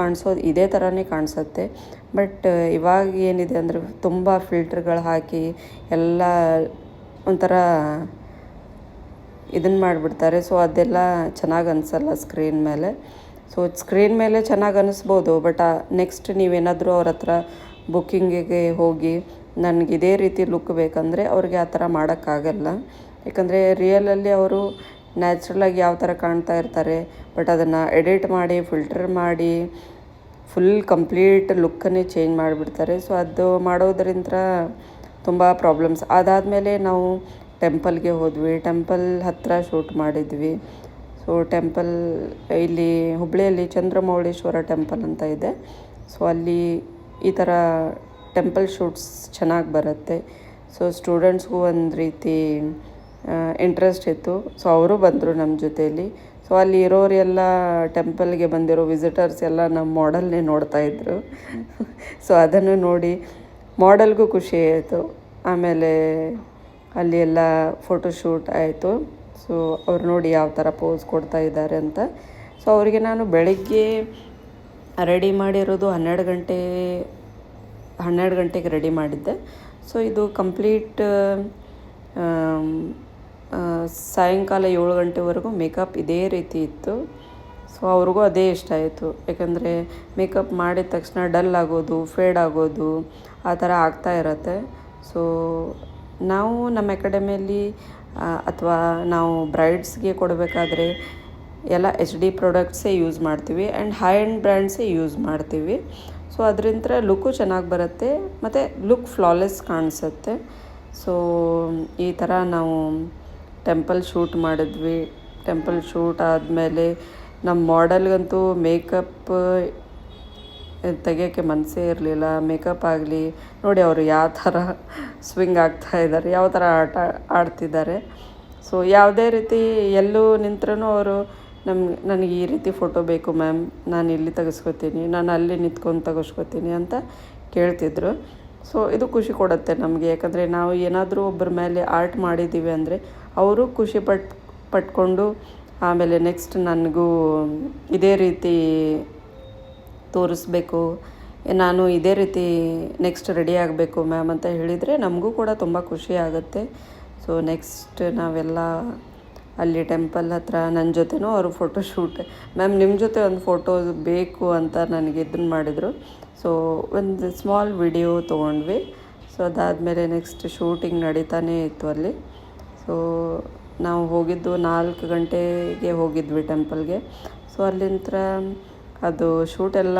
ಕಾಣಿಸೋದು ಇದೇ ಥರನೇ ಕಾಣಿಸುತ್ತೆ. ಬಟ್ ಇವಾಗ ಏನಿದೆ ಅಂದರೆ ತುಂಬ ಫಿಲ್ಟರ್ಗಳು ಹಾಕಿ ಎಲ್ಲ ಒಂಥರ ಇದನ್ನು ಮಾಡಿಬಿಡ್ತಾರೆ. ಸೊ ಅದೆಲ್ಲ ಚೆನ್ನಾಗಿ ಅನಿಸಲ್ಲ ಸ್ಕ್ರೀನ್ ಮೇಲೆ. ಸೊ ಸ್ಕ್ರೀನ್ ಮೇಲೆ ಚೆನ್ನಾಗಿ ಅನ್ನಿಸ್ಬೋದು, ಬಟ್ ನೆಕ್ಸ್ಟ್ ನೀವೇನಾದರೂ ಅವ್ರ ಹತ್ರ ಬುಕ್ಕಿಂಗಿಗೆ ಹೋಗಿ ನನಗೆ ಇದೇ ರೀತಿ ಲುಕ್ ಬೇಕಂದರೆ ಅವ್ರಿಗೆ ಆ ಥರ ಮಾಡೋಕ್ಕಾಗಲ್ಲ. ಯಾಕಂದರೆ ರಿಯಲಲ್ಲಿ ಅವರು ನ್ಯಾಚುರಲಾಗಿ ಯಾವ ಥರ ಕಾಣ್ತಾ ಇರ್ತಾರೆ, ಬಟ್ ಅದನ್ನು ಎಡಿಟ್ ಮಾಡಿ ಫಿಲ್ಟರ್ ಮಾಡಿ ಫುಲ್ ಕಂಪ್ಲೀಟ್ ಲುಕ್ಕನ್ನೇ ಚೇಂಜ್ ಮಾಡಿಬಿಡ್ತಾರೆ. ಸೊ ಅದು ಮಾಡೋದ್ರಿಂದ ತುಂಬ ಪ್ರಾಬ್ಲಮ್ಸ್. ಅದಾದಮೇಲೆ ನಾವು ಟೆಂಪಲ್ಗೆ ಹೋದ್ವಿ. ಟೆಂಪಲ್ ಹತ್ತಿರ ಶೂಟ್ ಮಾಡಿದ್ವಿ. ಸೊ ಟೆಂಪಲ್ ಇಲ್ಲಿ ಹುಬ್ಬಳ್ಳಿಯಲ್ಲಿ ಚಂದ್ರಮೌಳೇಶ್ವರ ಟೆಂಪಲ್ ಅಂತ ಇದೆ. ಸೊ ಅಲ್ಲಿ ಈ ಥರ ಟೆಂಪಲ್ ಶೂಟ್ಸ್ ಚೆನ್ನಾಗಿ ಬರುತ್ತೆ. ಸೊ ಸ್ಟೂಡೆಂಟ್ಸ್ಗೂ ಒಂದು ರೀತಿ ಇಂಟ್ರೆಸ್ಟ್ ಇತ್ತು. ಸೊ ಅವರು ಬಂದರು ನಮ್ಮ ಜೊತೆಯಲ್ಲಿ. ಸೊ ಅಲ್ಲಿ ಇರೋರೆಲ್ಲ ಟೆಂಪಲ್ಗೆ ಬಂದಿರೋ ವಿಸಿಟರ್ಸ್ ಎಲ್ಲ ನಮ್ಮ ಮಾಡೆಲ್ನೇ ನೋಡ್ತಾಯಿದ್ರು. ಸೊ ಅದನ್ನು ನೋಡಿ ಮಾಡೆಲ್ಗೂ ಖುಷಿ ಆಯಿತು. ಆಮೇಲೆ ಅಲ್ಲಿ ಎಲ್ಲ ಫೋಟೋಶೂಟ್ ಆಯಿತು. ಸೊ ಅವ್ರು ನೋಡಿ ಯಾವ ಥರ ಪೋಸ್ ಕೊಡ್ತಾ ಇದ್ದಾರೆ ಅಂತ. ಸೊ ಅವರಿಗೆ ನಾನು ಬೆಳಗ್ಗೆ ರೆಡಿ ಮಾಡಿರೋದು 12 ಗಂಟೆಗೆ ರೆಡಿ ಮಾಡಿದ್ದೆ. ಸೊ ಇದು ಕಂಪ್ಲೀಟ್ ಸಾಯಂಕಾಲ 7 ಗಂಟೆವರೆಗೂ ಮೇಕಪ್ ಇದೇ ರೀತಿ ಇತ್ತು. ಸೊ ಅವ್ರಿಗೂ ಅದೇ ಇಷ್ಟ ಆಯಿತು. ಯಾಕಂದರೆ ಮೇಕಪ್ ಮಾಡಿದ ತಕ್ಷಣ ಡಲ್ ಆಗೋದು, ಫೇಡ್ ಆಗೋದು ಆ ಥರ ಆಗ್ತಾ ಇರತ್ತೆ. ಸೊ ನಾವು ನಮ್ಮ ಅಕಾಡೆಮಿಯಲ್ಲಿ ಅಥವಾ ನಾವು ಬ್ರೈಡ್ಸ್ಗೆ ಕೊಡಬೇಕಾದ್ರೆ ಎಲ್ಲ HD ಪ್ರಾಡಕ್ಟ್ಸೇ ಯೂಸ್ ಮಾಡ್ತೀವಿ ಆ್ಯಂಡ್ ಹೈ ಎಂಡ್ ಬ್ರ್ಯಾಂಡ್ಸೇ ಯೂಸ್ ಮಾಡ್ತೀವಿ. ಸೊ ಅದರಿಂದ ಲುಕ್ಕು ಚೆನ್ನಾಗಿ ಬರುತ್ತೆ ಮತ್ತು ಲುಕ್ ಫ್ಲಾಲೆಸ್ ಕಾಣಿಸುತ್ತೆ. ಸೊ ಈ ಥರ ನಾವು ಟೆಂಪಲ್ ಶೂಟ್ ಮಾಡಿದ್ವಿ. ಟೆಂಪಲ್ ಶೂಟ್ ಆದಮೇಲೆ ನಮ್ಮ ಮಾಡೆಲ್ಗಂತೂ ಮೇಕಪ್ ತೆಗಿಯೋಕ್ಕೆ ಮನಸ್ಸೇ ಇರಲಿಲ್ಲ. ಮೇಕಪ್ ಆಗಲಿ ನೋಡಿ ಅವರು ಯಾವ ಥರ ಸ್ವಿಂಗ್ ಆಗ್ತಾಯಿದ್ದಾರೆ, ಯಾವ ಥರ ಆಡ್ತಿದ್ದಾರೆ. ಸೊ ಯಾವುದೇ ರೀತಿ ಎಲ್ಲೂ ನಿಂತ್ರೂ ಅವರು ನನಗೆ ಈ ರೀತಿ ಫೋಟೋ ಬೇಕು ಮ್ಯಾಮ್, ನಾನು ಇಲ್ಲಿ ತೆಗೆಸ್ಕೊತೀನಿ, ನಾನು ಅಲ್ಲಿ ನಿಂತ್ಕೊಂಡು ತೆಗೆಸ್ಕೊತೀನಿ ಅಂತ ಕೇಳ್ತಿದ್ರು. ಸೊ ಇದು ಖುಷಿ ಕೊಡುತ್ತೆ ನಮಗೆ. ಯಾಕಂದರೆ ನಾವು ಏನಾದರೂ ಒಬ್ಬರ ಮೇಲೆ ಆರ್ಟ್ ಮಾಡಿದ್ದೀವಿ ಅಂದರೆ ಅವರು ಖುಷಿ ಪಟ್ಕೊಂಡು ಆಮೇಲೆ ನೆಕ್ಸ್ಟ್ ನನಗೂ ಇದೇ ರೀತಿ ತೋರಿಸ್ಬೇಕು, ನಾನು ಇದೇ ರೀತಿ ನೆಕ್ಸ್ಟ್ ರೆಡಿ ಆಗಬೇಕು ಮ್ಯಾಮ್ ಅಂತ ಹೇಳಿದರೆ ನಮಗೂ ಕೂಡ ತುಂಬ ಖುಷಿ ಆಗುತ್ತೆ. ಸೊ ನೆಕ್ಸ್ಟ್ ನಾವೆಲ್ಲ ಅಲ್ಲಿ ಟೆಂಪಲ್ ಹತ್ರ ನನ್ನ ಜೊತೆನೂ ಅವರು ಫೋಟೋಶೂಟ್, ಮ್ಯಾಮ್ ನಿಮ್ಮ ಜೊತೆ ಒಂದು ಫೋಟೋ ಬೇಕು ಅಂತ ನನಗೆ ಇದನ್ನು ಮಾಡಿದರು. ಸೊ ಒಂದು ಸ್ಮಾಲ್ ವಿಡಿಯೋ ತೊಗೊಂಡ್ವಿ. ಸೊ ಅದಾದಮೇಲೆ ನೆಕ್ಸ್ಟ್ ಶೂಟಿಂಗ್ ನಡೀತಾನೇ ಇತ್ತು ಅಲ್ಲಿ. ಸೊ ನಾವು ಹೋಗಿದ್ದು 4 ಗಂಟೆಗೆ ಹೋಗಿದ್ವಿ ಟೆಂಪಲ್ಗೆ. ಸೊ ಅಲ್ಲಿಂದ ಅದು ಶೂಟೆಲ್ಲ